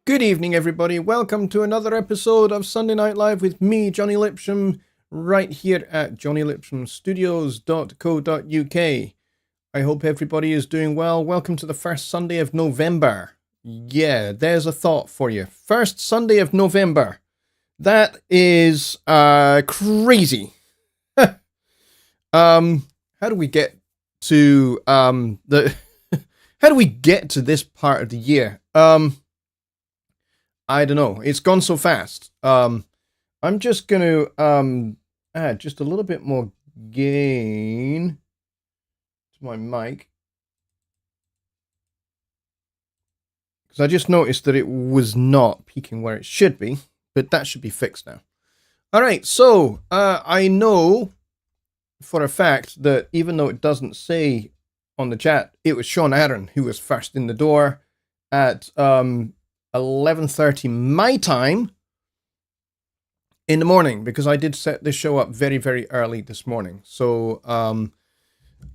Good evening, everybody. Welcome to another episode of Sunday Night Live with me, Jonny Lipsham, right here at jonnylipshamstudios.co.uk. I hope everybody is doing well. Welcome to the first Sunday of November. Yeah, there's a thought for you. First Sunday of November. That is crazy. How do we get to the how do we get to this part of the year? I don't know. It's gone so fast. I'm just going to add just a little bit more gain to my mic. Because I just noticed that it was not peaking where it should be, but that should be fixed now. All right, so I know for a fact that even though it doesn't say on the chat, it was Sean Aaron who was first in the door at 11:30 my time in the morning, because I did set this show up very, very early this morning. So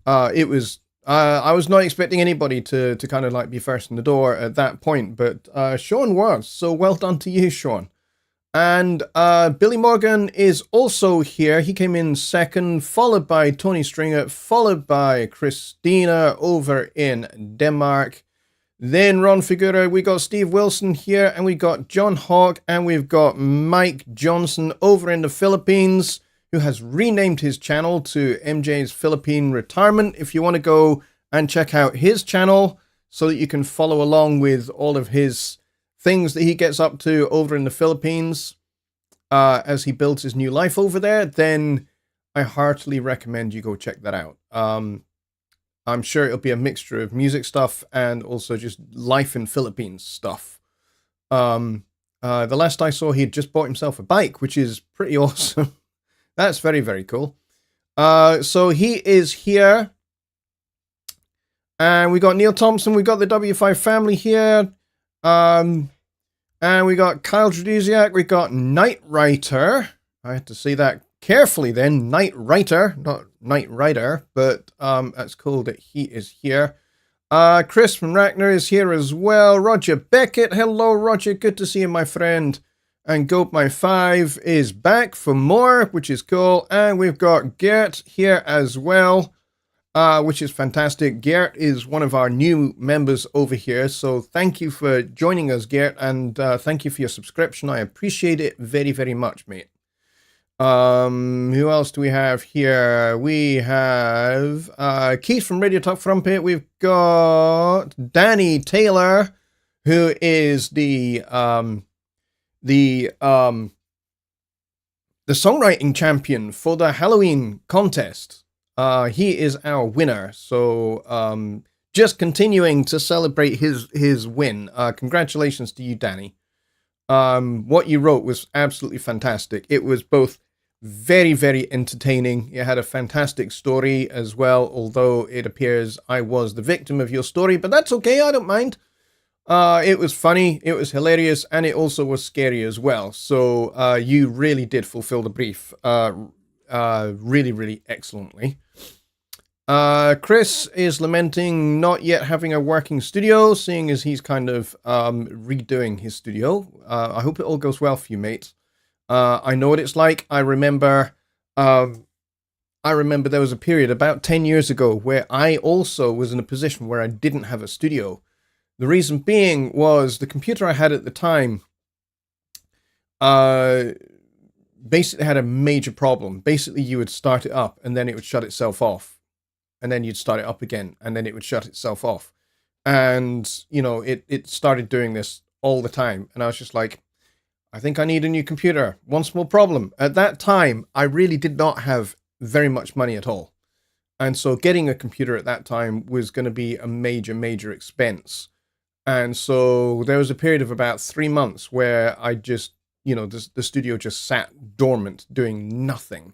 it was I was not expecting anybody to kind of like be first in the door at that point, but Sean was. So well done to you, Sean. And Billy Morgan is also here. He came in second, followed by Tony Stringer, followed by Christina over in Denmark. Then Ron Figura, we got Steve Wilson here, and we got John Hawk, and we've got Mike Johnson over in the Philippines, who has renamed his channel to MJ's Philippine Retirement. If you want to go and check out his channel so that you can follow along with all of his things that he gets up to over in the Philippines as he builds his new life over there, then I heartily recommend you go check that out. I'm sure it'll be a mixture of music stuff and also just life in Philippines stuff. The last I saw, he had just bought himself a bike, which is pretty awesome. That's very, very cool. So he is here. And we got Neil Thompson. We got the W5 family here. And we got Kyle Traduziak. We got Night Writer. I had to say that carefully then. Night Writer, not Night Rider, but that's cool that he is here. Chris from Ragnar is here as well. Roger Beckett. Hello, Roger. Good to see you, my friend. And Goat My 5 is back for more, which is cool. And we've got Gert here as well, which is fantastic. Gert is one of our new members over here. So thank you for joining us, Gert. And thank you for your subscription. I appreciate it very, very much, mate. Who else do we have here? We have Keith from Radio Talk Trumpet. We've got Danny Taylor, who is the songwriting champion for the Halloween contest. He is our winner. So just continuing to celebrate his win. Congratulations to you, Danny. What you wrote was absolutely fantastic. It was both very, very entertaining. You had a fantastic story as well, although it appears I was the victim of your story, but that's okay, I don't mind. It was funny, it was hilarious, and it also was scary as well. So you really did fulfill the brief really, really excellently. Chris is lamenting not yet having a working studio, seeing as he's kind of redoing his studio. I hope it all goes well for you, mate. I know what it's like. I remember there was a period about 10 years ago where I also was in a position where I didn't have a studio. The reason being was the computer I had at the time basically had a major problem. Basically, you would start it up and then it would shut itself off. And then you'd start it up again and then it would shut itself off. And, you know, it started doing this all the time. And I was just like, I think I need a new computer. One small problem. At that time, I really did not have very much money at all. And so getting a computer at that time was going to be a major, major expense. And so there was a period of about 3 months where I just, you know, the studio just sat dormant, doing nothing.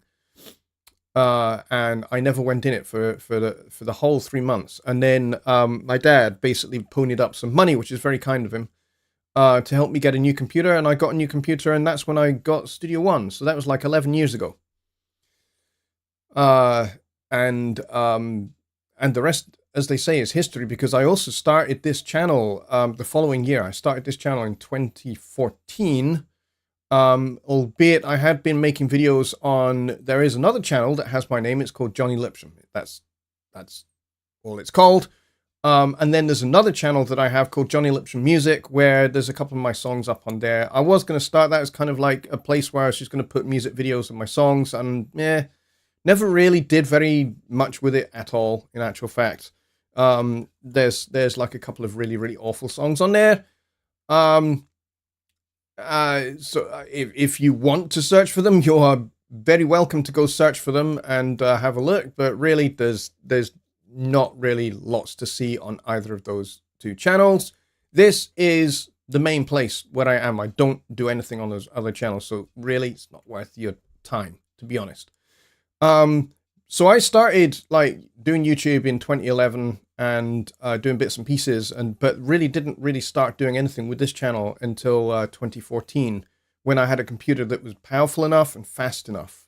And I never went in it for the whole 3 months. And then my dad basically ponied up some money, which is very kind of him, to help me get a new computer. And I got a new computer, and that's when I got Studio One. So that was like 11 years ago. And the rest as they say, is history, because I also started this channel the following year. I started this channel in 2014, albeit I had been making videos on, there is another channel that has my name. It's called Jonny Lipsham. That's all it's called. And then there's another channel that I have called Jonny Lipsham Music, where there's a couple of my songs up on there. I was going to start that as kind of like a place where I was just going to put music videos of my songs, and never really did very much with it at all, in actual fact. There's like a couple of really, really awful songs on there. So if you want to search for them, you are very welcome to go search for them and have a look. But really, there's not really lots to see on either of those two channels. This is the main place where I am. I don't do anything on those other channels, so really, it's not worth your time, to be honest. So I started like doing YouTube in 2011 and doing bits and pieces, but really didn't really start doing anything with this channel until 2014, when I had a computer that was powerful enough and fast enough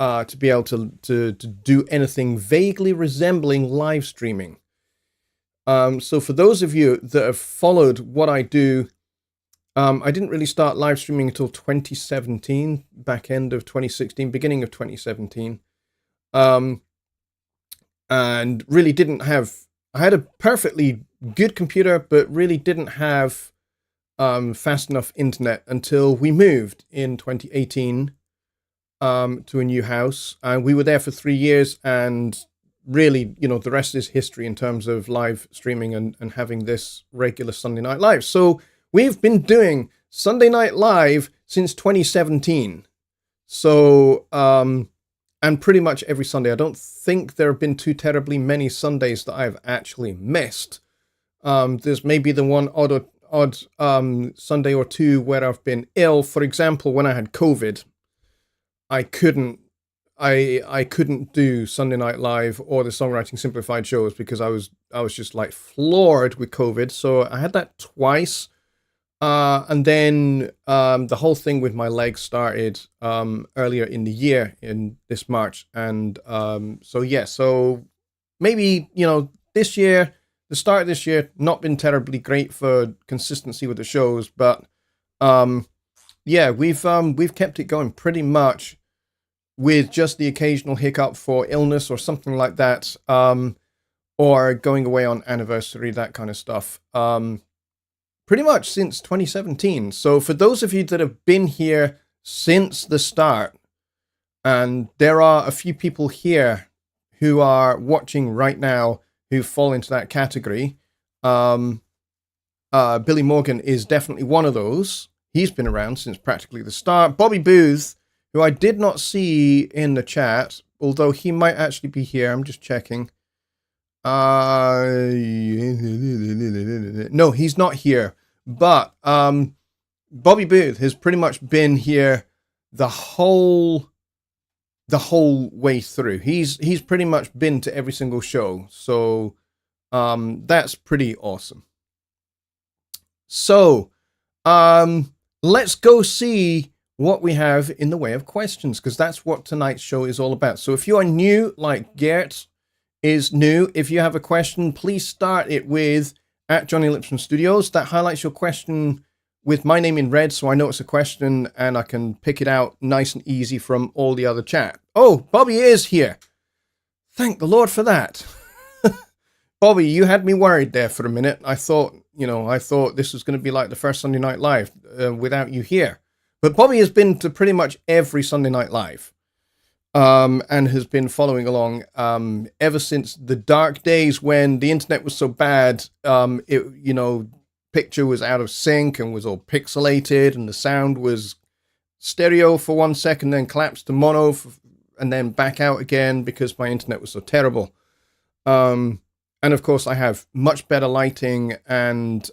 to be able to do anything vaguely resembling live streaming. So for those of you that have followed what I do, I didn't really start live streaming until 2017, back end of 2016, beginning of 2017. And really didn't have, I had a perfectly good computer, but really didn't have fast enough internet until we moved in 2018 to a new house. And we were there for 3 years, and really, you know, the rest is history in terms of live streaming and having this regular Sunday Night Live. So we've been doing Sunday Night Live since 2017. So, and pretty much every Sunday. I don't think there have been too terribly many Sundays that I've actually missed. There's maybe the one odd Sunday or two where I've been ill. For example, when I had COVID, I couldn't do Sunday Night Live or the Songwriting Simplified shows because I was just like floored with COVID. So I had that twice. And then the whole thing with my legs started earlier in the year, in this March. And so maybe, you know, this year, the start of this year, not been terribly great for consistency with the shows, but we've kept it going pretty much with just the occasional hiccup for illness or something like that, or going away on anniversary, that kind of stuff. Pretty much since 2017. So for those of you that have been here since the start, and there are a few people here who are watching right now who fall into that category, Billy Morgan is definitely one of those. He's been around since practically the start. Bobby Booth, who I did not see in the chat, although he might actually be here. I'm just checking. No, he's not here. But Bobby Booth has pretty much been here the whole way through. He's pretty much been to every single show. So that's pretty awesome. So let's go see what we have in the way of questions, because that's what tonight's show is all about. So if you are new, like Gert is new, if you have a question, please start it with @Jonny Lipsham Studios. That highlights your question with my name in red, so I know it's a question and I can pick it out nice and easy from all the other chat. Oh, Bobby is here. Thank the Lord for that. Bobby, you had me worried there for a minute. I thought this was going to be like the first Sunday Night Live without you here. But Bobby has been to pretty much every Sunday Night Live. And has been following along ever since the dark days when the internet was so bad, picture was out of sync and was all pixelated, and the sound was stereo for 1 second, then collapsed to mono, and then back out again because my internet was so terrible. And of course, I have much better lighting and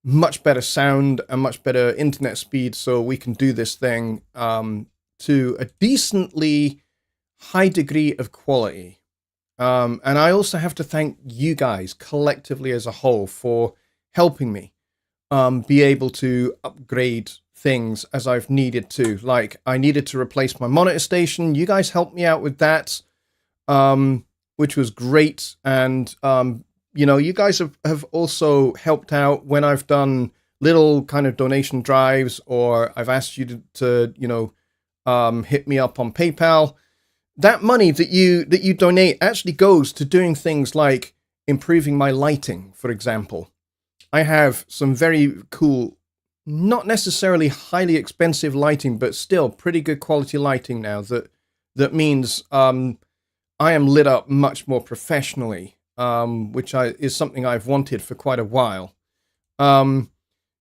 much better sound and much better internet speed, so we can do this thing to a decently high degree of quality. And I also have to thank you guys collectively as a whole for helping me be able to upgrade things as I've needed to. Like, I needed to replace my monitor station. You guys helped me out with that. which was great. And, you know, you guys have also helped out when I've done little kind of donation drives, or I've asked you to you know, hit me up on PayPal. That money that you donate actually goes to doing things like improving my lighting, for example. I have some very cool, not necessarily highly expensive lighting, but still pretty good quality lighting now that means I am lit up much more professionally, which is something I've wanted for quite a while.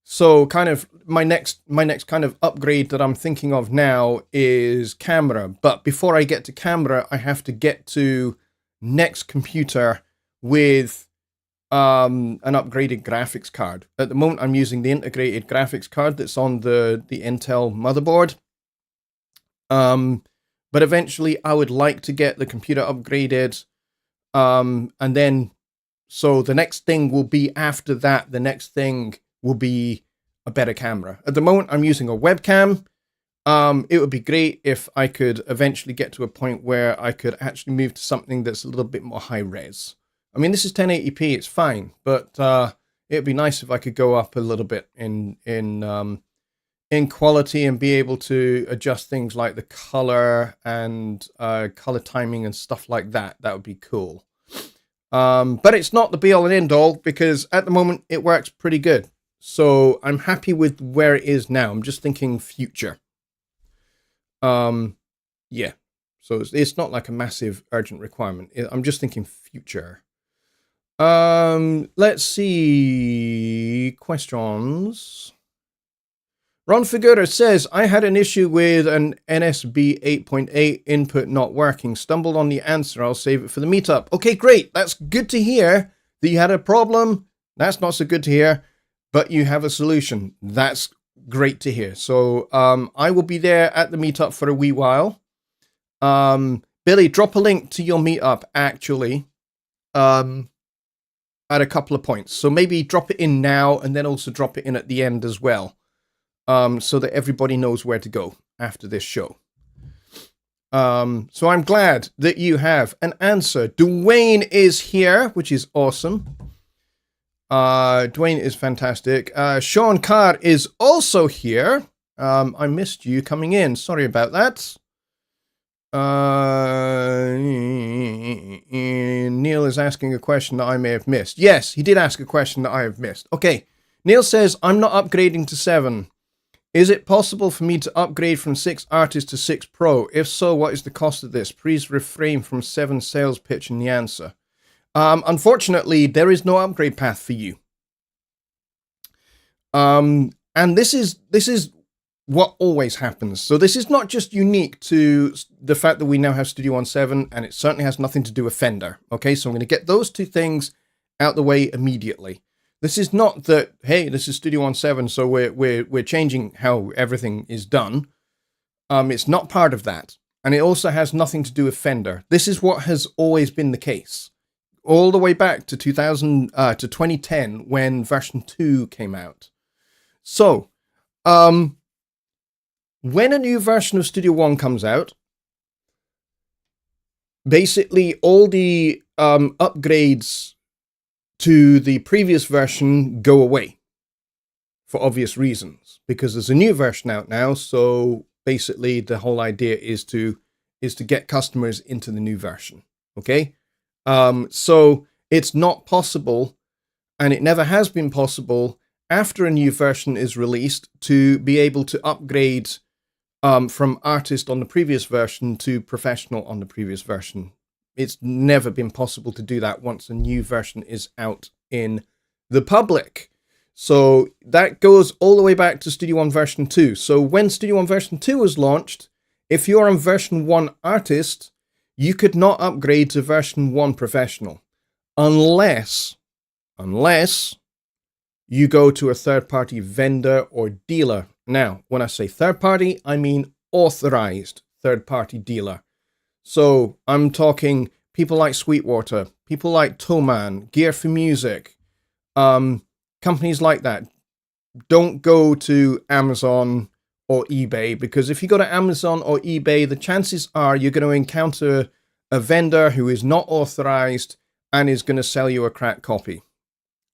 So kind of my next kind of upgrade that I'm thinking of now is camera. But before I get to camera, I have to get to next computer with an upgraded graphics card. At the moment, I'm using the integrated graphics card that's on the Intel motherboard. But eventually I would like to get the computer upgraded. And then, so the next thing will be after that, the next thing will be a better camera. At the moment, I'm using a webcam. It would be great if I could eventually get to a point where I could actually move to something that's a little bit more high res. I mean, this is 1080p, it's fine, but it'd be nice if I could go up a little bit in quality and be able to adjust things like the color and color timing and stuff like that. That would be cool. But it's not the be all and end all, because at the moment it works pretty good. So I'm happy with where it is now. I'm just thinking future. Yeah. So it's not like a massive urgent requirement. I'm just thinking future. Let's see. Questions. Ron Figura says, I had an issue with an NSB 8.8 input not working. Stumbled on the answer. I'll save it for the meetup. Okay, great. That's good to hear that you had a problem. That's not so good to hear, but you have a solution. That's great to hear. So I will be there at the meetup for a wee while. Billy, drop a link to your meetup, actually, at a couple of points. So maybe drop it in now and then also drop it in at the end as well. So that everybody knows where to go after this show. So I'm glad that you have an answer. Dwayne is here, which is awesome. Dwayne is fantastic. Sean Carr is also here. I missed you coming in. Sorry about that. Neil is asking a question that I may have missed. Yes, he did ask a question that I have missed. Okay. Neil says, I'm not upgrading to 7. Is it possible for me to upgrade from 6 Artist to 6 Pro? If so, what is the cost of this? Please refrain from 7 sales pitch in the answer. Unfortunately, there is no upgrade path for you. And this is what always happens. So this is not just unique to the fact that we now have Studio One 7, and it certainly has nothing to do with Fender. Okay, so I'm going to get those two things out the way immediately. This is not that, hey, this is Studio One 7, so we're changing how everything is done. It's not part of that. And it also has nothing to do with Fender. This is what has always been the case. All the way back to 2010 when version 2 came out. So, when a new version of Studio One comes out, basically all the upgrades to the previous version go away for obvious reasons, because there's a new version out now. So basically the whole idea is to get customers into the new version. Okay. So it's not possible, and it never has been possible after a new version is released to be able to upgrade from Artist on the previous version to Professional on the previous version. It's never been possible to do that once a new version is out in the public. So that goes all the way back to Studio One version 2. So when Studio One version 2 was launched, if you're on version 1 Artist, you could not upgrade to version 1 Professional unless you go to a third-party vendor or dealer. Now, when I say third-party, I mean authorized third-party dealer. So I'm talking people like Sweetwater, people like Toman, Gear for Music, companies like that. Don't go to Amazon or eBay, because if you go to Amazon or eBay, the chances are you're going to encounter a vendor who is not authorized and is going to sell you a crap copy.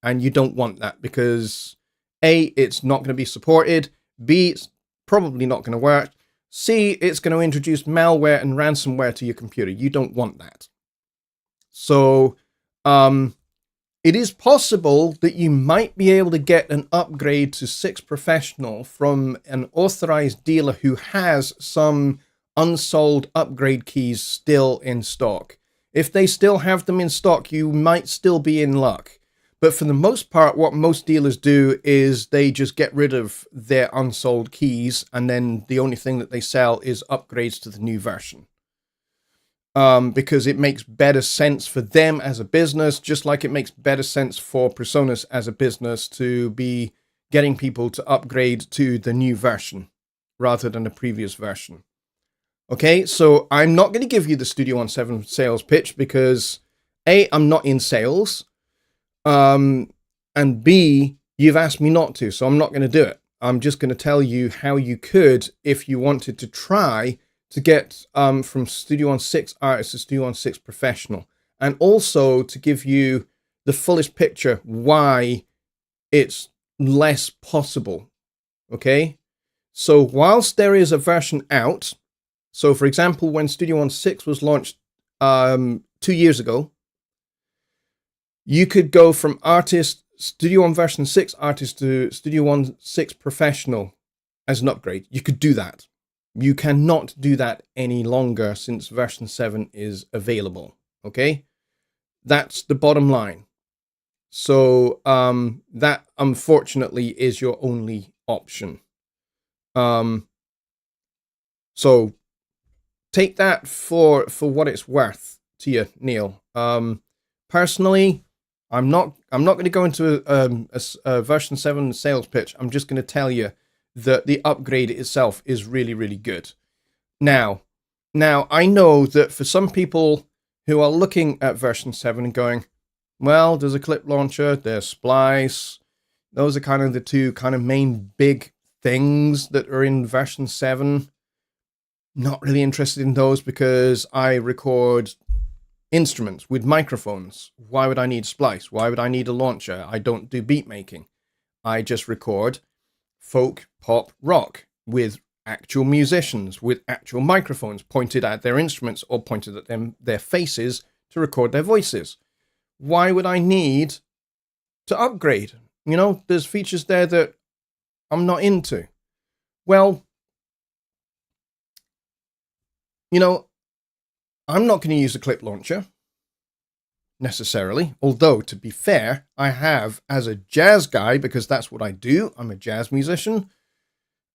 And you don't want that because A, it's not going to be supported. B, it's probably not going to work. C, it's going to introduce malware and ransomware to your computer. You don't want that. So, it is possible that you might be able to get an upgrade to 6 Professional from an authorized dealer who has some unsold upgrade keys still in stock. If they still have them in stock, you might still be in luck. But for the most part, what most dealers do is they just get rid of their unsold keys, and then the only thing that they sell is upgrades to the new version. Because it makes better sense for them as a business, just like it makes better sense for Presonus as a business to be getting people to upgrade to the new version rather than the previous version. Okay, so I'm not going to give you the Studio One 7 sales pitch because A, I'm not in sales, and B, you've asked me not to, so I'm not going to do it. I'm just going to tell you how you could, if you wanted to try to get from Studio One 6 Artist to Studio One 6 Professional, and also to give you the fullest picture why it's less possible. Okay, so whilst there is a version out, so for example, when Studio One 6 was launched 2 years ago, you could go from Artist, Studio One version 6 Artist to Studio One 6 Professional as an upgrade. You could do that. You cannot do that any longer since version 7 is available. Okay? That's the bottom line. So that unfortunately is your only option. So take that for what it's worth to you, Neil. Personally, I'm not going to go into a version 7 sales pitch. I'm just going to tell you that the upgrade itself is really, really good. Now, I know that for some people who are looking at version 7 and going, well, there's a clip launcher, there's Splice. Those are kind of the two kind of main big things that are in version 7. Not really interested in those because I record instruments with microphones. Why would I need Splice? Why would I need a launcher? I don't do beat making. I just record folk, pop, rock with actual musicians, with actual microphones pointed at their instruments or pointed at their faces to record their voices. Why would I need to upgrade? You know, there's features there that I'm not into. Well, you know, I'm not going to use a clip launcher necessarily, although to be fair, I have as a jazz guy, because that's what I do. I'm a jazz musician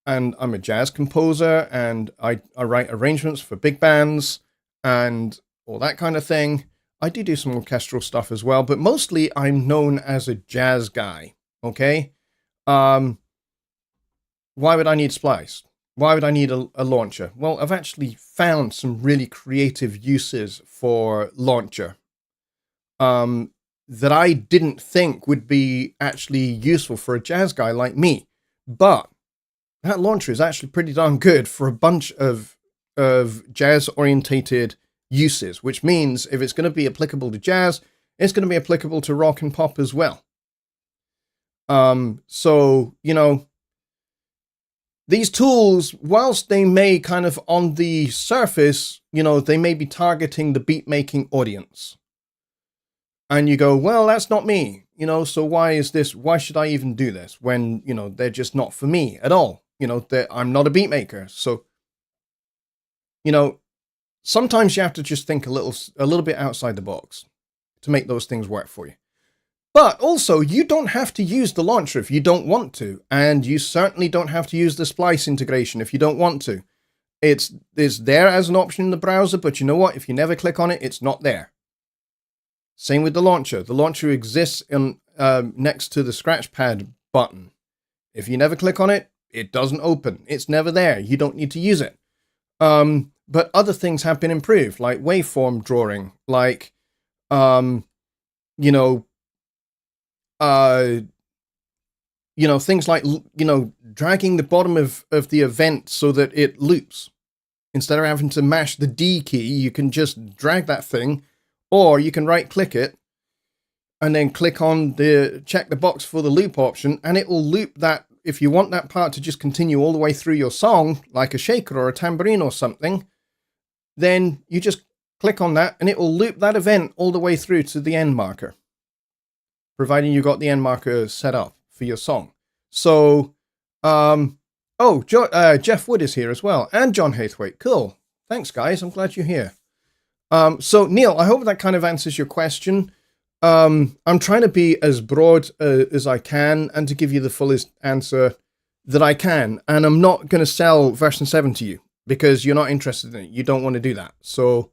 and I'm a jazz composer, and I write arrangements for big bands and all that kind of thing. I do some orchestral stuff as well, but mostly I'm known as a jazz guy. Okay. Why would I need Splice? Why would I need a launcher? Well, I've actually found some really creative uses for launcher that I didn't think would be actually useful for a jazz guy like me. But that launcher is actually pretty darn good for a bunch of jazz-orientated uses, which means if it's going to be applicable to jazz, it's going to be applicable to rock and pop as well. So, you know, these tools, whilst they may kind of on the surface, you know, they may be targeting the beat making audience. And you go, well, that's not me, you know, so why should I even do this when, you know, they're just not for me at all? You know, I'm not a beat maker. So, you know, sometimes you have to just think a little bit outside the box to make those things work for you. But also, you don't have to use the launcher if you don't want to, and you certainly don't have to use the Splice integration if you don't want to. It's there as an option in the browser, but you know what? If you never click on it, it's not there. Same with the launcher. The launcher exists in next to the Scratchpad button. If you never click on it, it doesn't open. It's never there. You don't need to use it. But other things have been improved, like waveform drawing, like, things like, dragging the bottom of the event so that it loops Instead of having to mash the D key, you can just drag that thing, or you can right click it and then click on check the box for the loop option, and it will loop that. If you want that part to just continue all the way through your song, like a shaker or a tambourine or something, then you just click on that and it will loop that event all the way through to the end marker, providing you got the end marker set up for your song. So, Jeff Wood is here as well, and John Hathwaite. Cool. Thanks, guys. I'm glad you're here. So, Neil, I hope that kind of answers your question. I'm trying to be as broad as I can and to give you the fullest answer that I can. And I'm not going to sell version 7 to you because you're not interested in it. You don't want to do that. So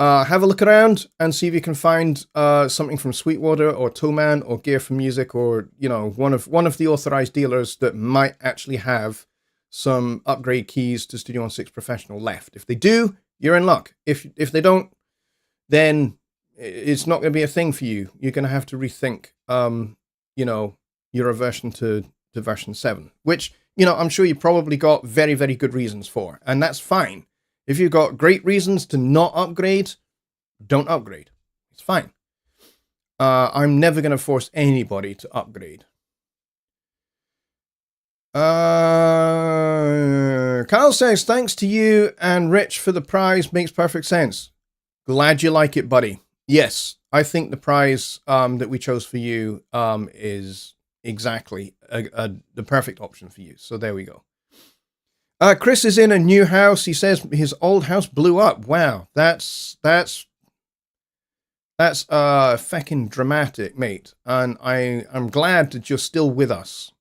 have a look around and see if you can find something from Sweetwater or Toolman or Gear for Music, or, you know, one of the authorized dealers that might actually have some upgrade keys to Studio One 6 Professional left. If they do, you're in luck. If they don't, then it's not going to be a thing for you. You're going to have to rethink, your reversion to version 7, which, you know, I'm sure you probably got very, very good reasons for, and that's fine. If you've got great reasons to not upgrade, don't upgrade. It's fine. I'm never going to force anybody to upgrade. Kyle says, thanks to you and Rich for the prize. Makes perfect sense. Glad you like it, buddy. Yes, I think the prize that we chose for you is exactly the perfect option for you. So there we go. Chris is in a new house. He says his old house blew up. Wow, that's fucking dramatic, mate. And I'm glad that you're still with us.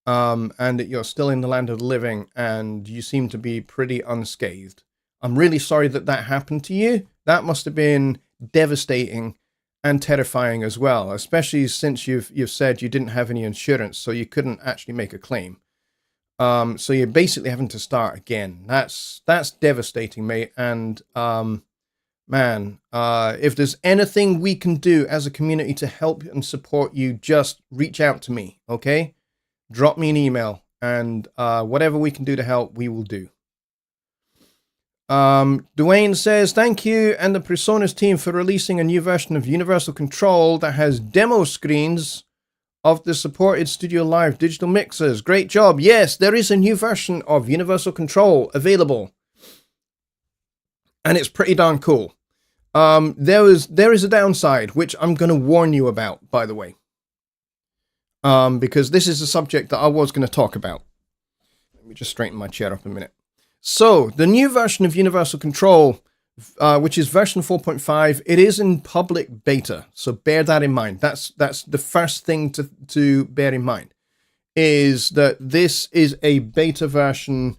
And that you're still in the land of the living, and you seem to be pretty unscathed. I'm really sorry that happened to you. That must have been devastating and terrifying as well, especially since you've said you didn't have any insurance, so you couldn't actually make a claim. So you're basically having to start again. That's devastating, mate. And if there's anything we can do as a community to help and support you, just reach out to me, okay? Drop me an email, and whatever we can do to help, we will do. Dwayne says, thank you and the Presonus team for releasing a new version of Universal Control that has demo screens of the supported Studio Live digital mixers. Great job. Yes, there is a new version of Universal Control available, and it's pretty darn cool. There is a downside, which I'm going to warn you about, by the way, because this is a subject that I was going to talk about. Let me just straighten my chair up a minute. So, the new version of Universal Control, which is version 4.5, it is in public beta, so bear that in mind. That's the first thing to bear in mind, is that this is a beta version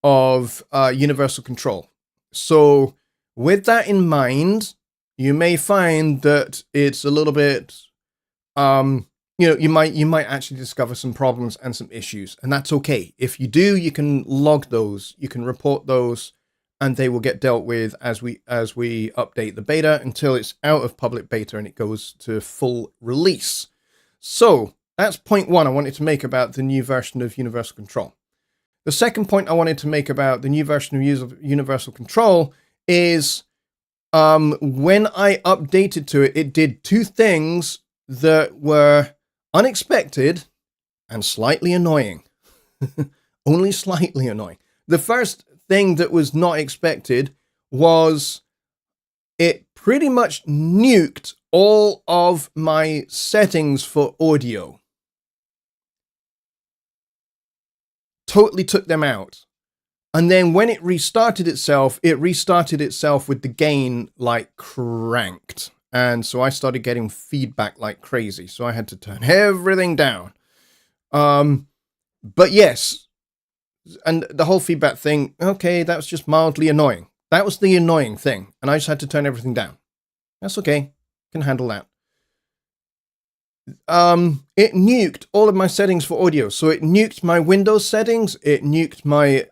of Universal Control. So, with that in mind, you may find that it's a little bit, you might actually discover some problems and some issues, and that's okay. If you do, you can log those, you can report those, and they will get dealt with as we update the beta until it's out of public beta and it goes to full release. So that's point one I wanted to make about the new version of Universal Control. The second point I wanted to make about the new version of Universal Control is when I updated to it, it did two things that were unexpected and slightly annoying. Only slightly annoying. The first thing that was not expected was it pretty much nuked all of my settings for audio. Totally took them out. And then when it restarted itself with the gain like cranked. And so I started getting feedback like crazy. So I had to turn everything down. But yes, and the whole feedback thing, okay, that was just mildly annoying. That was the annoying thing. And I just had to turn everything down. That's okay. Can handle that. It nuked all of my settings for audio. So it nuked my Windows settings. It nuked my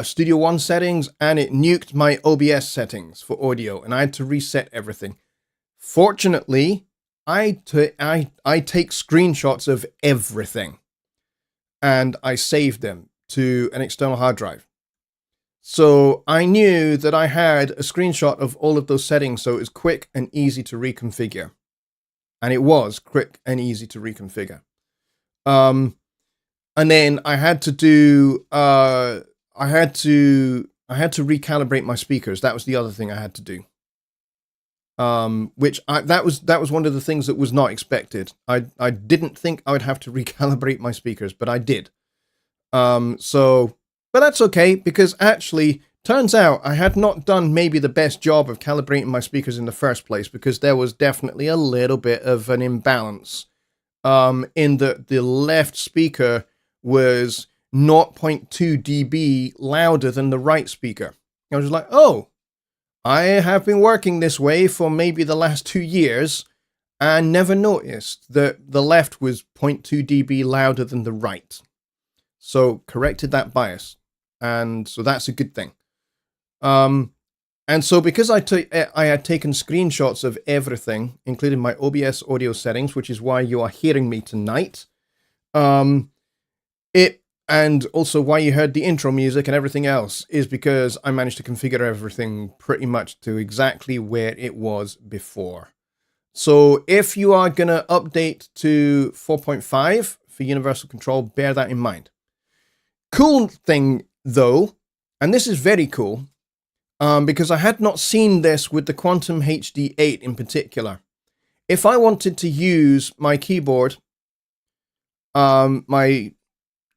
Studio One settings, and it nuked my OBS settings for audio, and I had to reset everything. Fortunately, I take screenshots of everything, and I save them to an external hard drive. So I knew that I had a screenshot of all of those settings, so it was quick and easy to reconfigure. And it was quick and easy to reconfigure. And then I had to do, I had to recalibrate my speakers. That was the other thing I had to do. That was one of the things that was not expected. I didn't think I would have to recalibrate my speakers, but I did. But that's okay, because actually, turns out I had not done maybe the best job of calibrating my speakers in the first place, because there was definitely a little bit of an imbalance. In the left speaker was 0.2 dB louder than the right speaker. I was like, oh, I have been working this way for maybe the last 2 years and never noticed that the left was 0.2 dB louder than the right. So corrected that bias. And so that's a good thing. And so because I had taken screenshots of everything, including my OBS audio settings, which is why you are hearing me tonight. And also why you heard the intro music and everything else is because I managed to configure everything pretty much to exactly where it was before. So if you are going to update to 4.5 for universal control, bear that in mind. Cool thing though, and this is very cool, because I had not seen this with the Quantum HD8 in particular. If I wanted to use my keyboard, my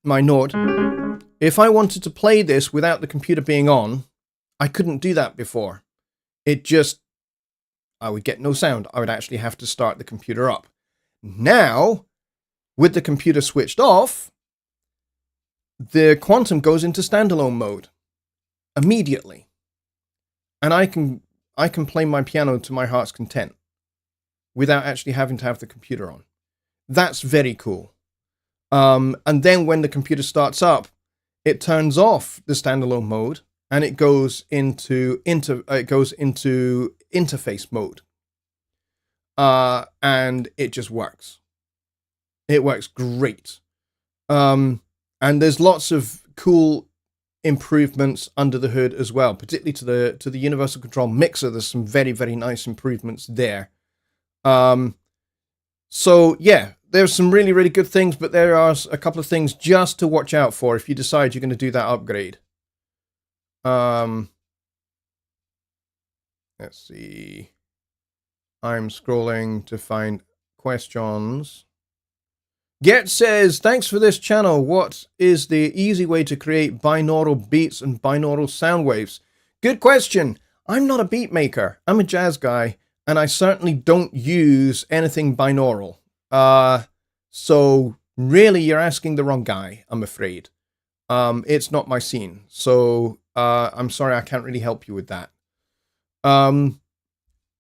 Node, if I wanted to play this without the computer being on, I couldn't do that before. I would get no sound. I would actually have to start the computer up. Now, with the computer switched off, the Quantum goes into standalone mode immediately. And I can play my piano to my heart's content without actually having to have the computer on. That's very cool. And then when the computer starts up, it turns off the standalone mode and it goes into interface mode. And it just works. It works great. And there's lots of cool improvements under the hood as well, particularly to the universal control mixer. There's some very, very nice improvements there. So yeah, there's some really, really good things, but there are a couple of things just to watch out for if you decide you're going to do that upgrade. Let's see. I'm scrolling to find questions. Get says, thanks for this channel. What is the easy way to create binaural beats and binaural sound waves? Good question. I'm not a beat maker. I'm a jazz guy, and I certainly don't use anything binaural. So really you're asking the wrong guy, I'm afraid. It's not my scene. So, I'm sorry, I can't really help you with that.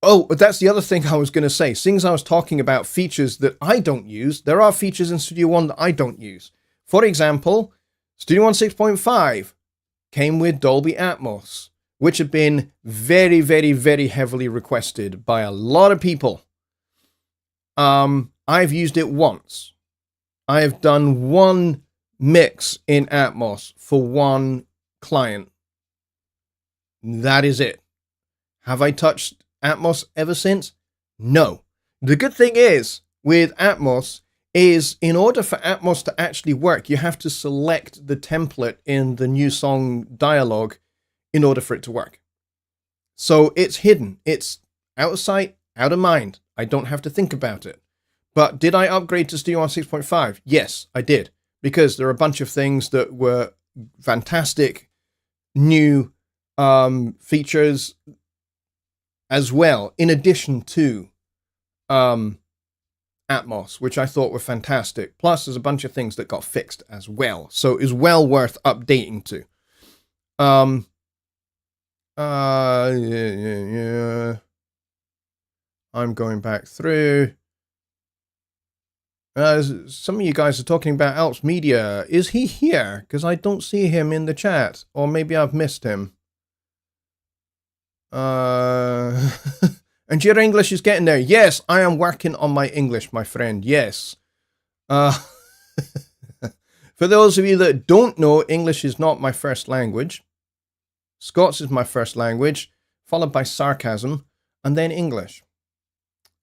Oh, that's the other thing I was going to say. Seeing as I was talking about features that I don't use, there are features in Studio One that I don't use. For example, Studio One 6.5 came with Dolby Atmos, which had been very, very, very heavily requested by a lot of people. I've used it once. I have done one mix in Atmos for one client. That is it. Have I touched Atmos ever since? No. The good thing is with Atmos is in order for Atmos to actually work, you have to select the template in the new song dialogue in order for it to work. So it's hidden. It's out of sight, out of mind. I don't have to think about it. But did I upgrade to Studio One 6.5? Yes, I did. Because there are a bunch of things that were fantastic new features as well, in addition to Atmos, which I thought were fantastic. Plus, there's a bunch of things that got fixed as well. So it is well worth updating to. Yeah. I'm going back through. Some of you guys are talking about Alps Media. Is he here? Because I don't see him in the chat. Or maybe I've missed him. And your English is getting there. Yes, I am working on my English, my friend. Yes. For those of you that don't know, English is not my first language. Scots is my first language, followed by sarcasm, and then English.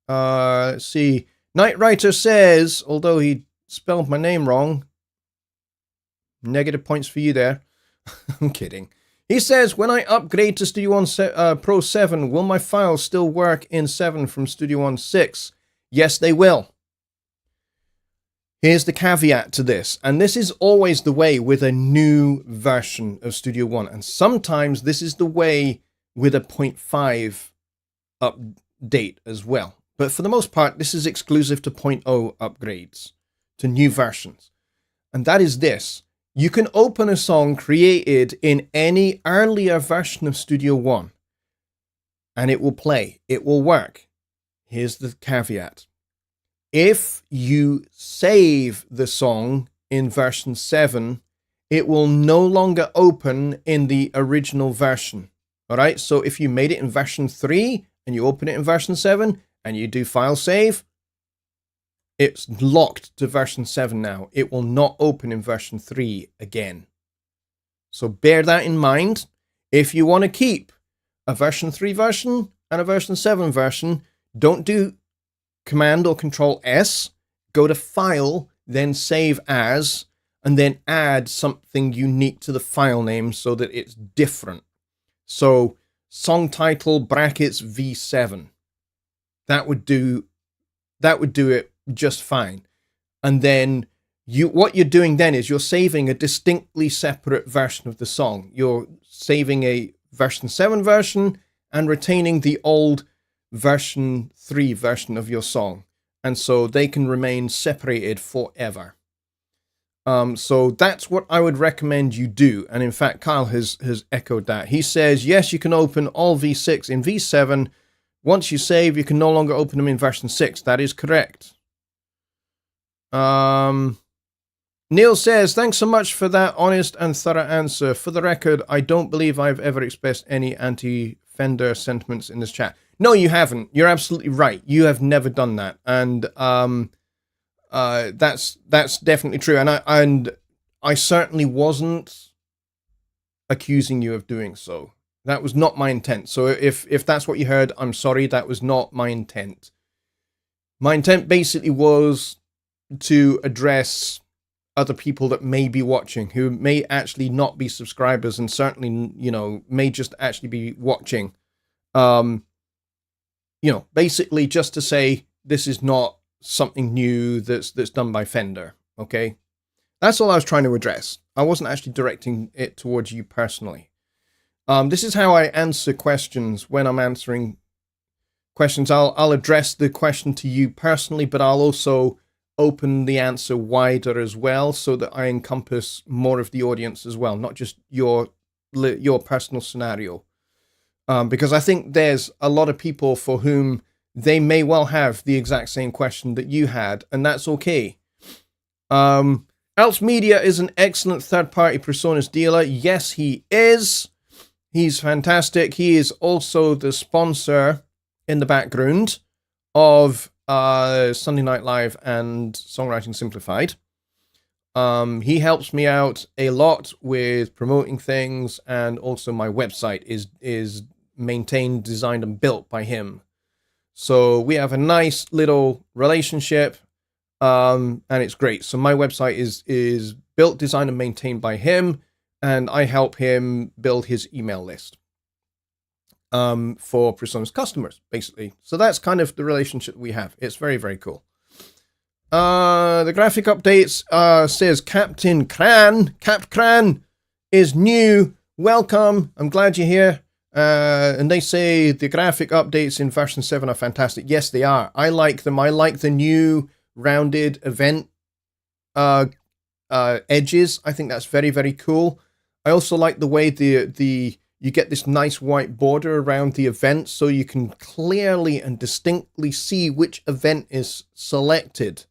Let's see. Night Writer says, although he spelled my name wrong, negative points for you there. I'm kidding. He says, when I upgrade to Studio One Pro 7, will my files still work in 7 from Studio One 6? Yes, they will. Here's the caveat to this, and this is always the way with a new version of Studio One, and sometimes this is the way with a 0.5 update as well. But for the most part, this is exclusive to 0.0 upgrades, to new versions. And that is this. You can open a song created in any earlier version of Studio One, and it will play. It will work. Here's the caveat. If you save the song in version 7, it will no longer open in the original version. All right, so if you made it in version 3 and you open it in version 7 and you do file save, it's locked to version 7 now. It will not open in version 3 again. So bear that in mind. If you want to keep a version 3 version and a version 7 version, don't do Command or Control S, go to File, then Save As, and then add something unique to the file name so that it's different. So song title brackets V7. That would do it just fine. And then what you're doing then is you're saving a distinctly separate version of the song. You're saving a version 7 version and retaining the old version 3 version of your song, and so they can remain separated forever. So that's what I would recommend you do, and in fact Kyle has echoed that. He says yes, you can open all V6 in V7. Once you save, you can no longer open them in version 6. That is correct. Neil says, thanks so much for that honest and thorough answer. For the record, I don't believe I've ever expressed any anti-Fender sentiments in this chat. No, you haven't. You're absolutely right. You have never done that, and that's definitely true. And I certainly wasn't accusing you of doing so. That was not my intent. So if that's what you heard, I'm sorry. That was not my intent. My intent basically was to address other people that may be watching, who may actually not be subscribers, and certainly, may just actually be watching. Basically just to say this is not something new that's done by Fender, okay? That's all I was trying to address. I wasn't actually directing it towards you personally. This is how I answer questions when I'm answering questions. I'll address the question to you personally, but I'll also open the answer wider as well so that I encompass more of the audience as well, not just your personal scenario. Because I think there's a lot of people for whom they may well have the exact same question that you had, and that's okay. Alps Media is an excellent third-party personas dealer. Yes, he is. He's fantastic. He is also the sponsor in the background of Sunday Night Live and Songwriting Simplified. He helps me out a lot with promoting things, and also my website is maintained, designed, and built by him. So we have a nice little relationship, and it's great. So my website is built, designed, and maintained by him, and I help him build his email list for Persona's customers, basically. So that's kind of the relationship we have. It's very, very cool. The graphic updates says Captain Cran. Cap Cran is new. Welcome. I'm glad you're here. And they say the graphic updates in version 7 are fantastic. Yes, they are. I like them. I like the new rounded event edges. I think that's very, very cool. I also like the way you get this nice white border around the event, so you can clearly and distinctly see which event is selected.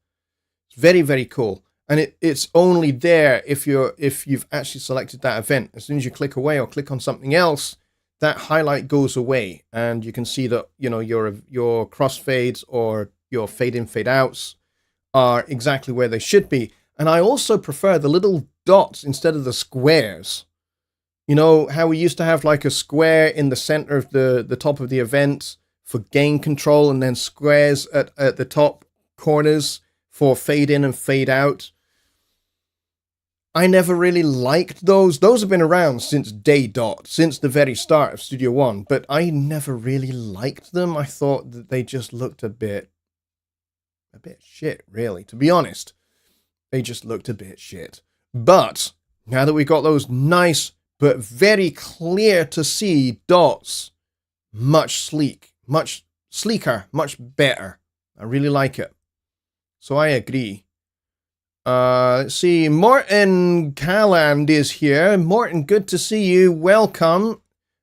It's very, very cool. And it's only there if you've actually selected that event. As soon as you click away or click on something else, that highlight goes away, and you can see that your crossfades or your fade in, fade outs are exactly where they should be. And I also prefer the little dots instead of the squares. You know how we used to have like a square in the center of the top of the event for gain control, and then squares at the top corners for fade in and fade out? I never really liked those. Those have been around since day dot, since the very start of Studio One, but I never really liked them. I thought that they just looked a bit shit, really. To be honest, they just looked a bit shit. But now that we got those nice but very clear to see dots, much sleeker, much better. I really like it. So I agree. Let's see. Morton Calland is here. Morton, good to see you. Welcome.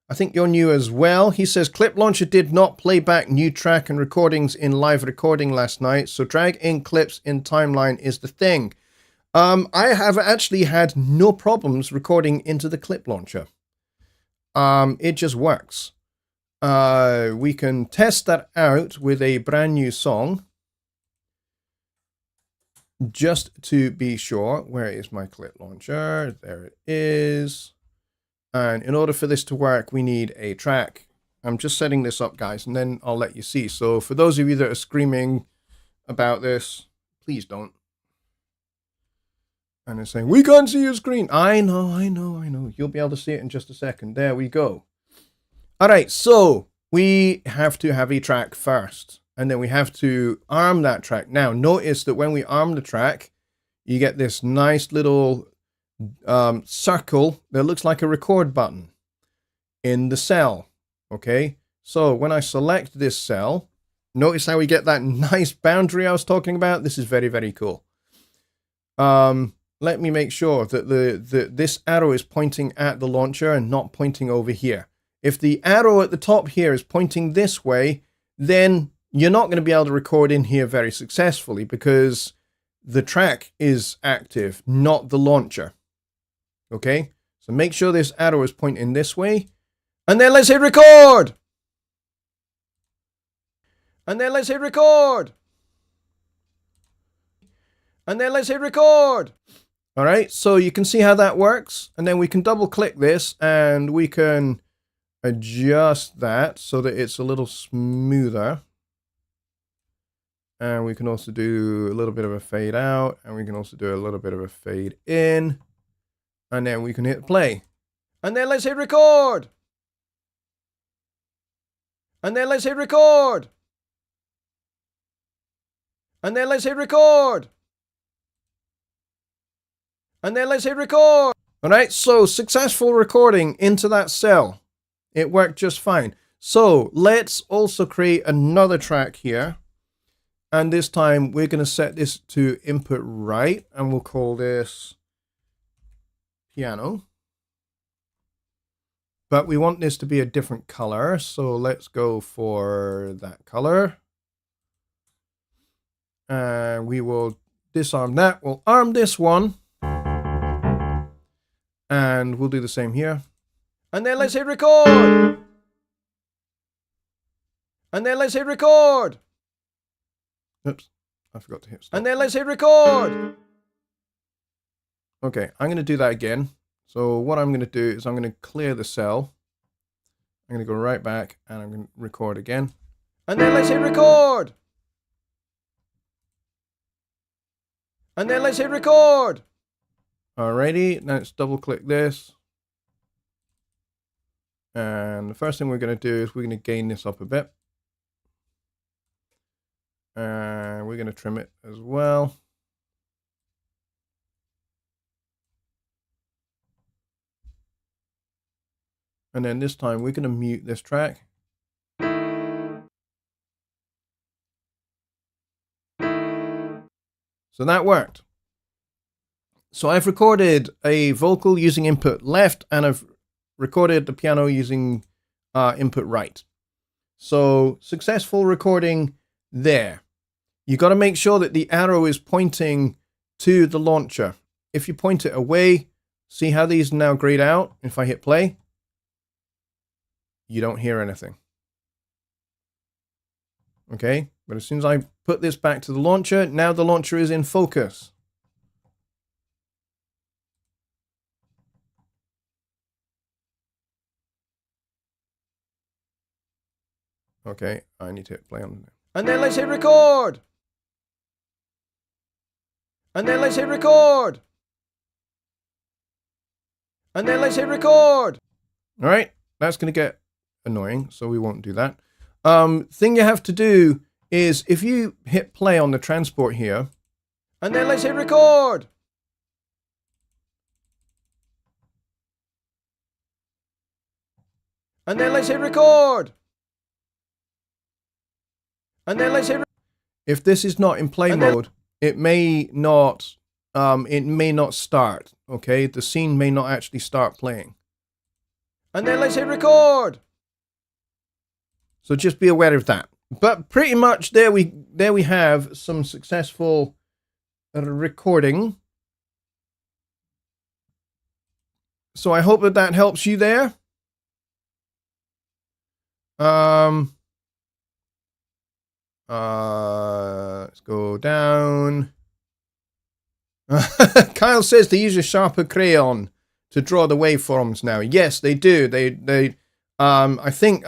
I think you're new as well. He says, Clip Launcher did not play back new track and recordings in live recording last night, so drag in clips in timeline is the thing. I have actually had no problems recording into the Clip Launcher. It just works. We can test that out with a brand new song. Just to be sure, where is my Clip Launcher? There it is. And in order for this to work, we need a track. I'm just setting this up, guys, and then I'll let you see. So for those of you that are screaming about this, please don't. And they're saying, we can't see your screen. I know. You'll be able to see it in just a second. There we go. All right, so we have to have a track first. And then we have to arm that track. Now, notice that when we arm the track, you get this nice little circle that looks like a record button in the cell. Okay, so when I select this cell, notice how we get that nice boundary I was talking about. This is very, very cool. Let me make sure that this arrow is pointing at the launcher and not pointing over here. If the arrow at the top here is pointing this way, then you're not going to be able to record in here very successfully because the track is active, not the launcher. Okay, so make sure this arrow is pointing this way. And then let's hit record! And then let's hit record! And then let's hit record! Alright, so you can see how that works. And then we can double click this and we can adjust that so that it's a little smoother. And we can also do a little bit of a fade out, and we can also do a little bit of a fade in, and then we can hit play. And then let's hit record. And then let's hit record. And then let's hit record. And then let's hit record. All right, so successful recording into that cell. It worked just fine. So let's also create another track here. And this time we're going to set this to input right, and we'll call this piano. But we want this to be a different color, so let's go for that color. And we will disarm that. We'll arm this one. And we'll do the same here. And then let's hit record. And then let's hit record. Oops, I forgot to hit stop. And then let's hit record. Okay, I'm going to do that again. So what I'm going to do is I'm going to clear the cell. I'm going to go right back and I'm going to record again. And then let's hit record. And then let's hit record. Alrighty, now let's double click this. And the first thing we're going to do is we're going to gain this up a bit. And we're going to trim it as well. And then this time we're going to mute this track. So that worked. So I've recorded a vocal using input left, and I've recorded the piano using input right. So successful recording there. You got to make sure that the arrow is pointing to the launcher. If you point it away, see how these now grayed out? If I hit play, you don't hear anything. Okay, but as soon as I put this back to the launcher, now the launcher is in focus. Okay, I need to hit play on. And then let's hit record. And then let's hit record. And then let's hit record. All right, that's going to get annoying, so we won't do that. Thing you have to do is if you hit play on the transport here, and then let's hit record. And then let's hit record. And then let's hit. If this is not in play mode, it may not start. Okay, the scene may not actually start playing. And then let's hit record. So just be aware of that. But pretty much there we have some successful recording. So I hope that helps you there. Let's go down. Kyle says they use a sharper crayon to draw the waveforms now. Yes, they do. I think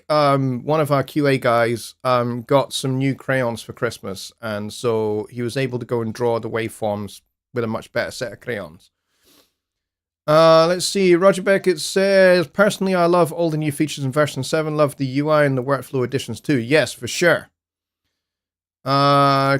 one of our QA guys got some new crayons for Christmas, and so he was able to go and draw the waveforms with a much better set of crayons. Let's see. Roger Beckett says, personally, I love all the new features in version 7. Love the UI and the workflow additions too. Yes, for sure.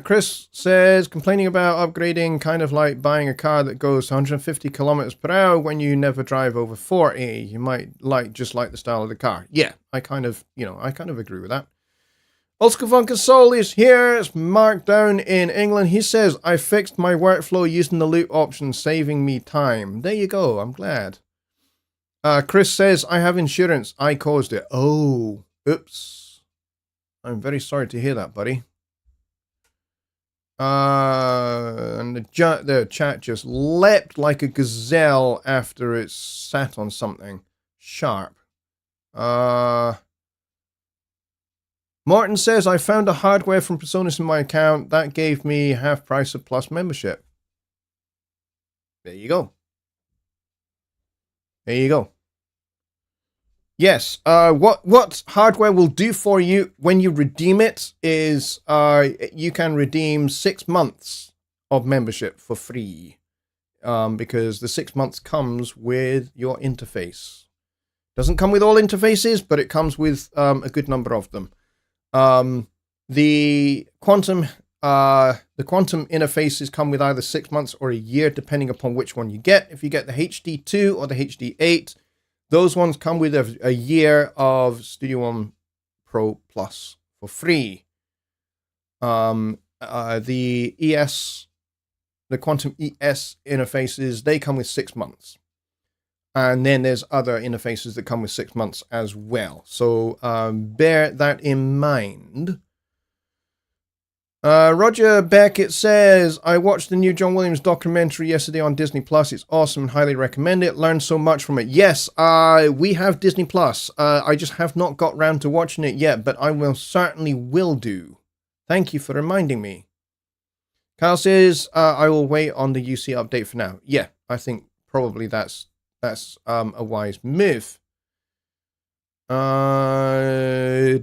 Chris says, complaining about upgrading, kind of like buying a car that goes 150 kilometers per hour when you never drive over 40. You might just like the style of the car. Yeah, I kind of agree with that. Old Von Console is here. It's Mark down in England. He says, I fixed my workflow using the loop option, saving me time. There you go. I'm glad. Chris says, I have insurance. I caused it. Oh, oops. I'm very sorry to hear that, buddy. And the chat just leapt like a gazelle after it sat on something sharp. Martin says, I found a hardware from Presonus in my account. That gave me half price of Plus membership. There you go. There you go. Yes, what hardware will do for you when you redeem it is you can redeem 6 months of membership for free. Because the 6 months comes with your interface. Doesn't come with all interfaces, but it comes with a good number of them. The quantum interfaces come with either 6 months or a year, depending upon which one you get. If you get the HD2 or the HD8, those ones come with a year of Studio One Pro Plus for free. The Quantum ES interfaces, they come with 6 months. And then there's other interfaces that come with 6 months as well. So bear that in mind. Roger Beckett says, I watched the new John Williams documentary yesterday on Disney Plus. It's awesome and highly recommend it. Learned so much from it. Yes, we have Disney Plus. I just have not got round to watching it yet, but I certainly will do. Thank you for reminding me. Kyle says, I will wait on the UC update for now. Yeah, I think probably that's a wise move.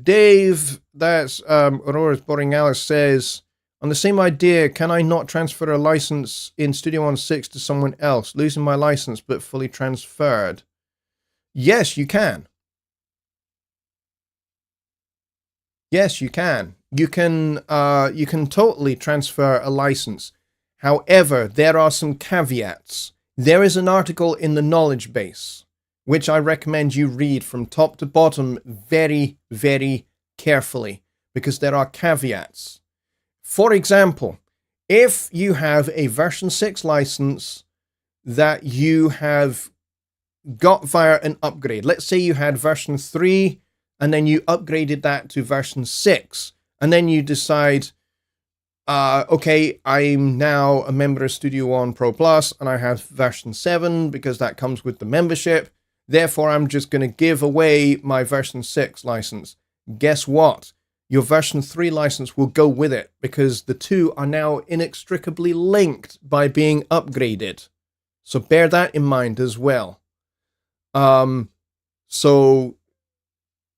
Dave, that's Aurora's Borealis, says, on the same idea, can I not transfer a license in Studio One 6 to someone else, losing my license but fully transferred? Yes, you can. Yes, you can. You can totally transfer a license. However, there are some caveats. There is an article in the knowledge base, which I recommend you read from top to bottom very, very carefully, because there are caveats. For example, if you have a version 6 license that you have got via an upgrade, let's say you had version 3 and then you upgraded that to version 6, and then you decide, okay, I'm now a member of Studio One Pro Plus and I have version 7 because that comes with the membership. Therefore, I'm just going to give away my version 6 license. Guess what? Your version 3 license will go with it because the two are now inextricably linked by being upgraded. So bear that in mind as well. So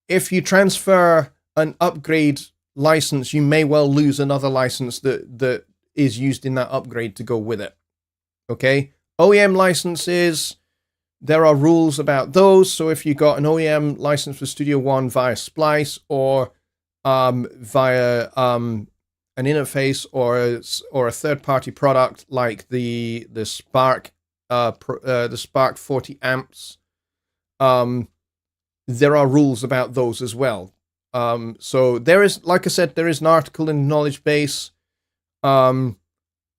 if you transfer an upgrade license, you may well lose another license that is used in that upgrade to go with it. Okay? OEM licenses, there are rules about those. So if you got an OEM license for Studio One via Splice or via an interface or a third-party product like the Spark the Spark 40 amps, there are rules about those as well. So there is, like I said, there is an article in Knowledge Base,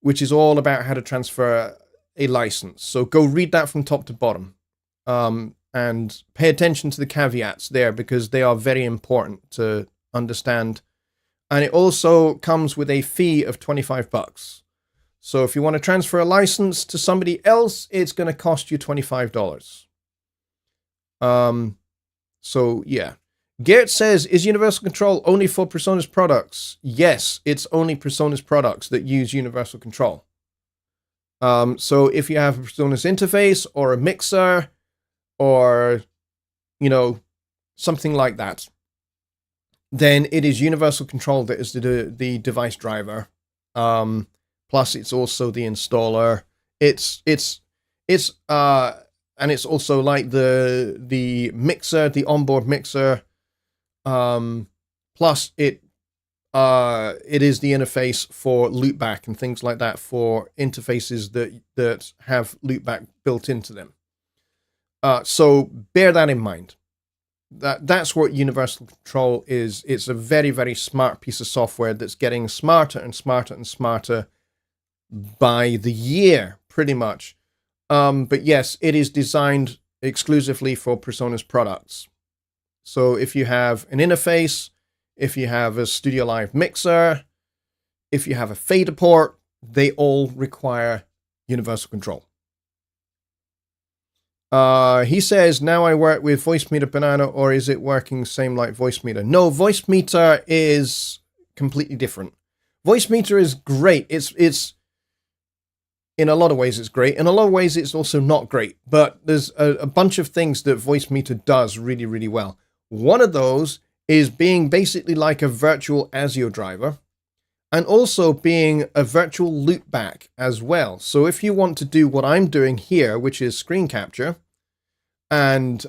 which is all about how to transfer a license. So go read that from top to bottom, and pay attention to the caveats there because they are very important to understand. And it also comes with a fee of $25. So if you want to transfer a license to somebody else, it's going to cost you $25. So yeah. Gert says, is Universal Control only for PreSonus products? Yes, it's only PreSonus products that use Universal Control. So if you have a PreSonus interface or a mixer or, something like that, then it is Universal Control that is the device driver. Plus it's also the installer. And it's also like the mixer, the onboard mixer. Plus it is the interface for loopback and things like that for interfaces that have loopback built into them. So bear that in mind. That's what Universal Control is. It's a very, very smart piece of software that's getting smarter and smarter and smarter by the year, pretty much. But yes, it is designed exclusively for PreSonus products. So if you have an interface, if you have a Studio Live mixer, if you have a fader port, they all require Universal Control. He says, now I work with Voicemeeter Banana, or is it working same like Voicemeeter? No, Voicemeeter is completely different. Voicemeeter is great. It's in a lot of ways it's great. In a lot of ways it's also not great. But there's a bunch of things that Voicemeeter does really, really well. One of those is being basically like a virtual ASIO driver, and also being a virtual loopback as well. So if you want to do what I'm doing here, which is screen capture, and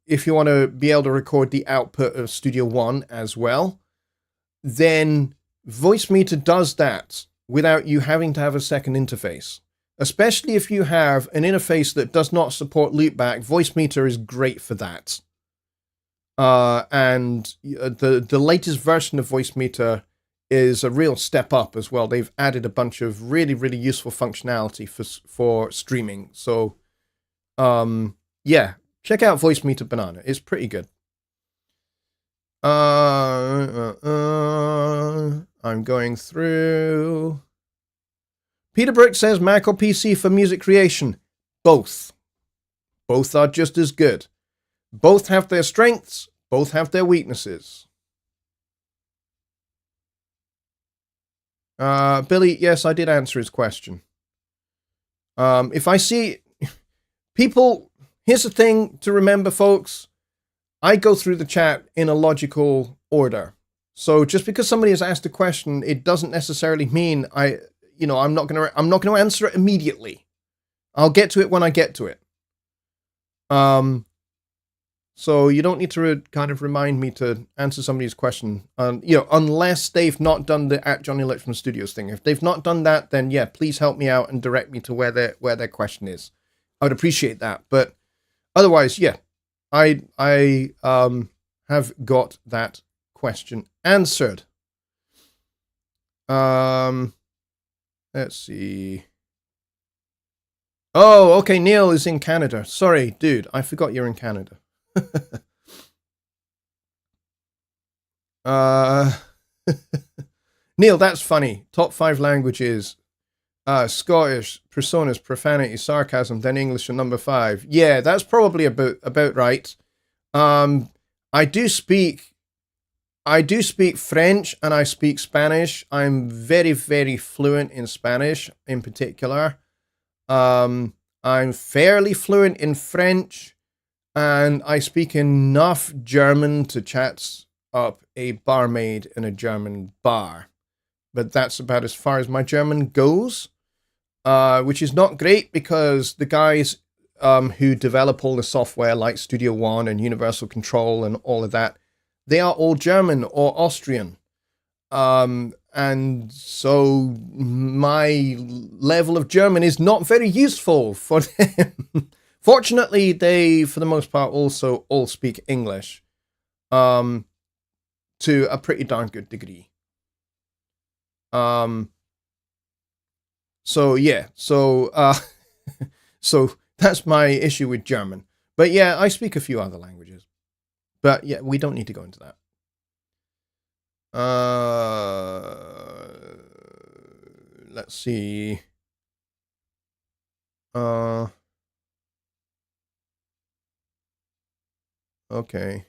if you want to be able to record the output of Studio One as well, then Voicemeeter does that without you having to have a second interface. Especially if you have an interface that does not support loopback, Voicemeeter is great for that. And the latest version of Voicemeeter is a real step up as well. They've added a bunch of really, really useful functionality for streaming. So, yeah, check out Voicemeeter Banana. It's pretty good. I'm going through. Peter Brook says, Mac or PC for music creation? Both. Both are just as good. Both have their strengths. Both have their weaknesses. Billy, yes, I did answer his question. If I see people, here's the thing to remember, folks. I go through the chat in a logical order. So just because somebody has asked a question, it doesn't necessarily mean I'm not going to answer it immediately. I'll get to it when I get to it. So you don't need to kind of remind me to answer somebody's question, unless they've not done the @Jonny Lipsham Studios thing. If they've not done that, then yeah, please help me out and direct me to where their question is. I would appreciate that. But otherwise, yeah, I have got that question answered. Let's see. Oh, okay, Neil is in Canada. Sorry, dude, I forgot you're in Canada. Neil, that's funny. Top 5 languages. Scottish, PreSonus, profanity, sarcasm, then English are number 5. Yeah, that's probably about right. I do speak French and I speak Spanish. I'm very, very fluent in Spanish in particular. I'm fairly fluent in French, and I speak enough German to chat up a barmaid in a German bar. But that's about as far as my German goes, which is not great because the guys who develop all the software like Studio One and Universal Control and all of that, they are all German or Austrian. And so my level of German is not very useful for them. Fortunately, they, for the most part, also all speak English to a pretty darn good degree. So yeah, so so that's my issue with German. But yeah, I speak a few other languages. But yeah, we don't need to go into that. Let's see. Okay.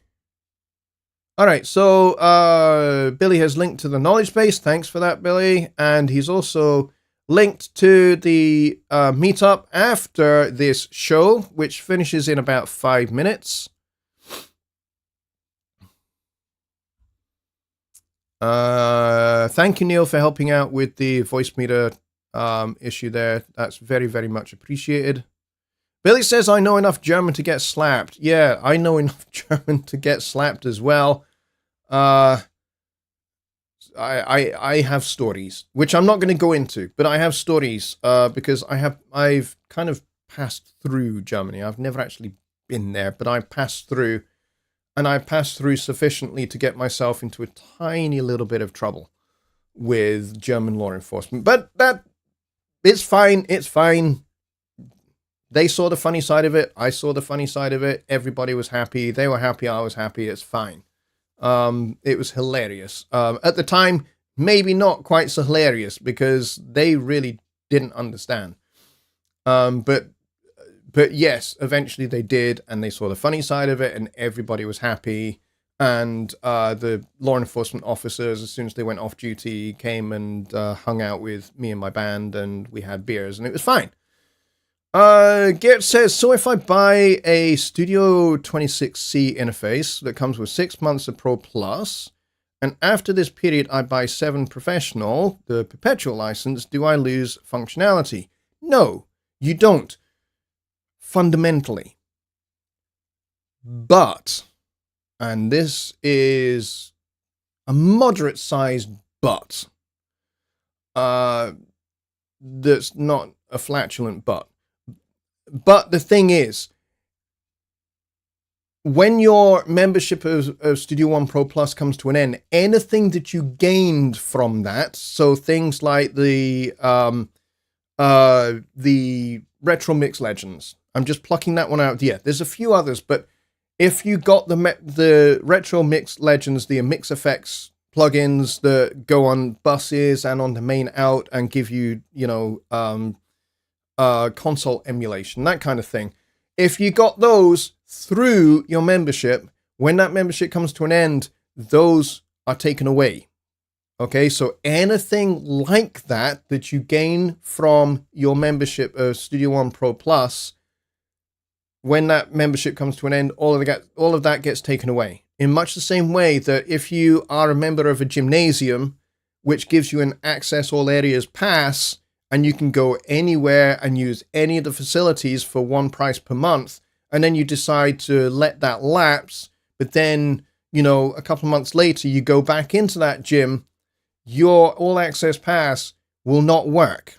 All right, so Billy has linked to the knowledge base. Thanks for that, Billy. And he's also linked to the meetup after this show, which finishes in about 5 minutes. Thank you, Neil, for helping out with the voice meter issue there. That's very, very much appreciated. Billy says, I know enough German to get slapped. Yeah, I know enough German to get slapped as well. I have stories, which I'm not going to go into, but I have stories because I've kind of passed through Germany. I've never actually been there, but I passed through, and I passed through sufficiently to get myself into a tiny little bit of trouble with German law enforcement. But it's fine. It's fine. They saw the funny side of it. I saw the funny side of it. Everybody was happy. They were happy. I was happy. It's fine. It was hilarious. At the time, maybe not quite so hilarious because they really didn't understand. But yes, eventually they did, and they saw the funny side of it, and everybody was happy. And the law enforcement officers, as soon as they went off duty, came and hung out with me and my band, and we had beers, and it was fine. Gert says, so if I buy a Studio 26C interface that comes with 6 months of Pro Plus, and after this period I buy 7 Professional, the perpetual license, do I lose functionality? No, you don't. Fundamentally. But, and this is a moderate-sized but, that's not a flatulent but. But the thing is, when your membership of Studio One Pro Plus comes to an end, anything that you gained from that, so things like the Retro Mix Legends, I'm just plucking that one out. Yeah, there's a few others, but if you got the Retro Mix Legends, the Mix Effects plugins that go on buses and on the main out and give you, console emulation, that kind of thing. If you got those through your membership, when that membership comes to an end, those are taken away. Okay, so anything like that you gain from your membership of Studio One Pro Plus, when that membership comes to an end, all of that gets taken away. In much the same way that if you are a member of a gymnasium, which gives you an Access All Areas pass, and you can go anywhere and use any of the facilities for one price per month, and then you decide to let that lapse, but then, a couple of months later, you go back into that gym, your All Access Pass will not work.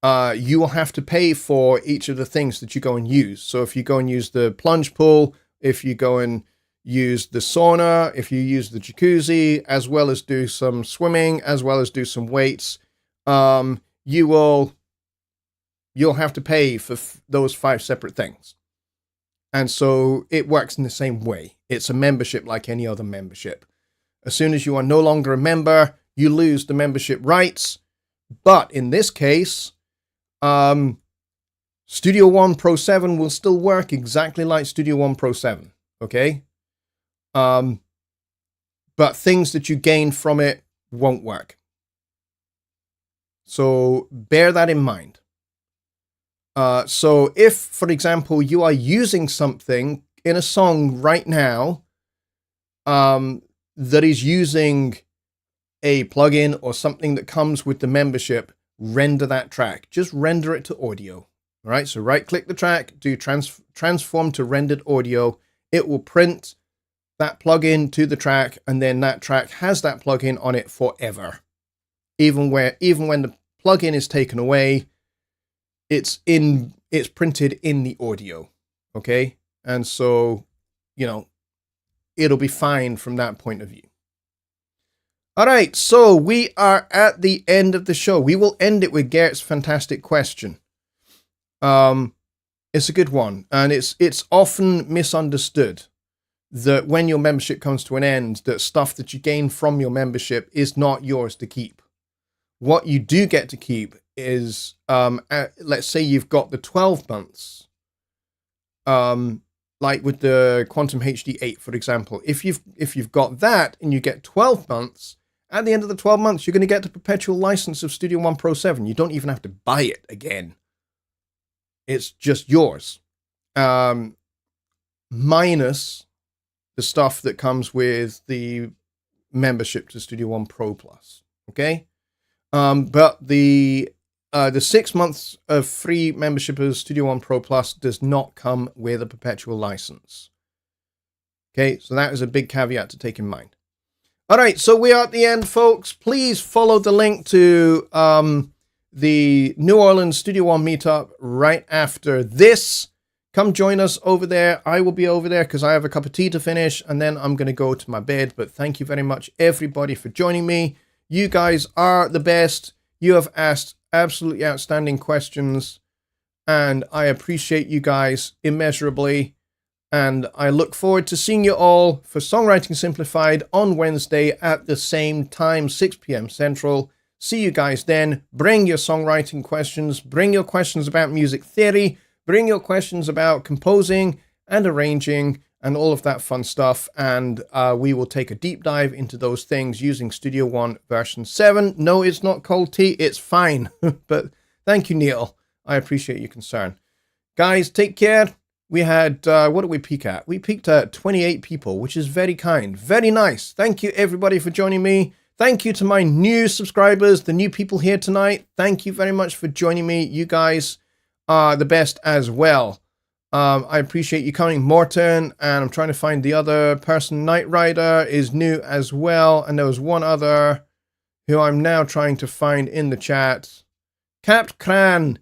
You will have to pay for each of the things that you go and use. So if you go and use the plunge pool, if you go and use the sauna, if you use the jacuzzi, as well as do some swimming, as well as do some weights, you'll have to pay for those 5 separate things. And so it works in the same way. It's a membership like any other membership. As soon as you are no longer a member, you lose the membership rights. But in this case, Studio One Pro 7 will still work exactly like Studio One Pro 7. Okay? But things that you gain from it won't work. So bear that in mind. So if, for example, you are using something in a song right now, that is using a plugin or something that comes with the membership, render that track. Just render it to audio. All right, so right click the track, do transform to rendered audio. It will print that plugin to the track, and then that track has that plugin on it forever. Even when the plugin is taken away, it's printed in the audio. Okay, and so, you know, it'll be fine from that point of view. All right, so we are at the end of the show. We will end it with Gert's fantastic question. It's a good one, and it's often misunderstood that when your membership comes to an end, that stuff that you gain from your membership is not yours to keep. What you do get to keep is, let's say you've got the 12 months, like with the Quantum HD 8, for example. If you've got that and you get 12 months, at the end of the 12 months, you're going to get the perpetual license of Studio One Pro 7. You don't even have to buy it again. It's just yours. Minus the stuff that comes with the membership to Studio One Pro Plus. Okay? But the 6 months of free membership of Studio One Pro Plus does not come with a perpetual license. Okay, so that is a big caveat to take in mind. All right, so we are at the end, folks. Please follow the link to the New Orleans Studio One meetup right after this. Come join us over there. I will be over there because I have a cup of tea to finish, and then I'm going to go to my bed. But thank you very much, everybody, for joining me. You guys are the best. You have asked absolutely outstanding questions, and I appreciate you guys immeasurably. And I look forward to seeing you all for Songwriting Simplified on Wednesday at the same time, 6 p.m. Central. See you guys then. Bring your songwriting questions. Bring your questions about music theory. Bring your questions about composing and arranging and all of that fun stuff. And we will take a deep dive into those things using Studio One version 7. No, it's not cold tea. It's fine. But thank you, Neil. I appreciate your concern. Guys, take care. We had, what did we peak at? We peaked at 28 people, which is very kind. Very nice. Thank you, everybody, for joining me. Thank you to my new subscribers, the new people here tonight. Thank you very much for joining me. You guys are the best as well. I appreciate you coming. Morton, and I'm trying to find the other person. Knight Rider is new as well. And there was one other who I'm now trying to find in the chat. Captain Cran.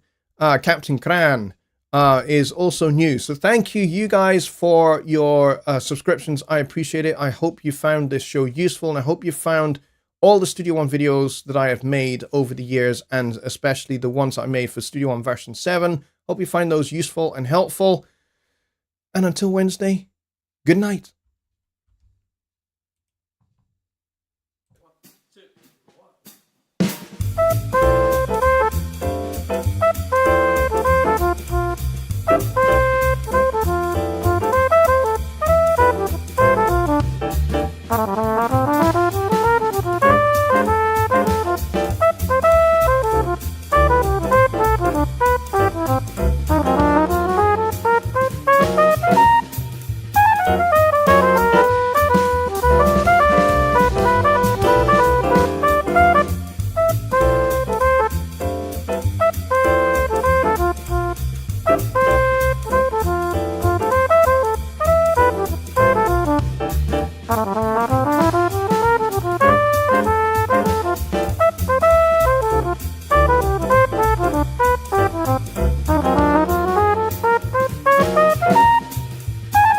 Is also new. So thank you guys for your subscriptions. I appreciate it. I hope you found this show useful, and I hope you found all the Studio One videos that I have made over the years, and especially the ones I made for Studio One version 7. Hope you find those useful and helpful. And until Wednesday, good night. Thank you.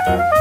Thank you.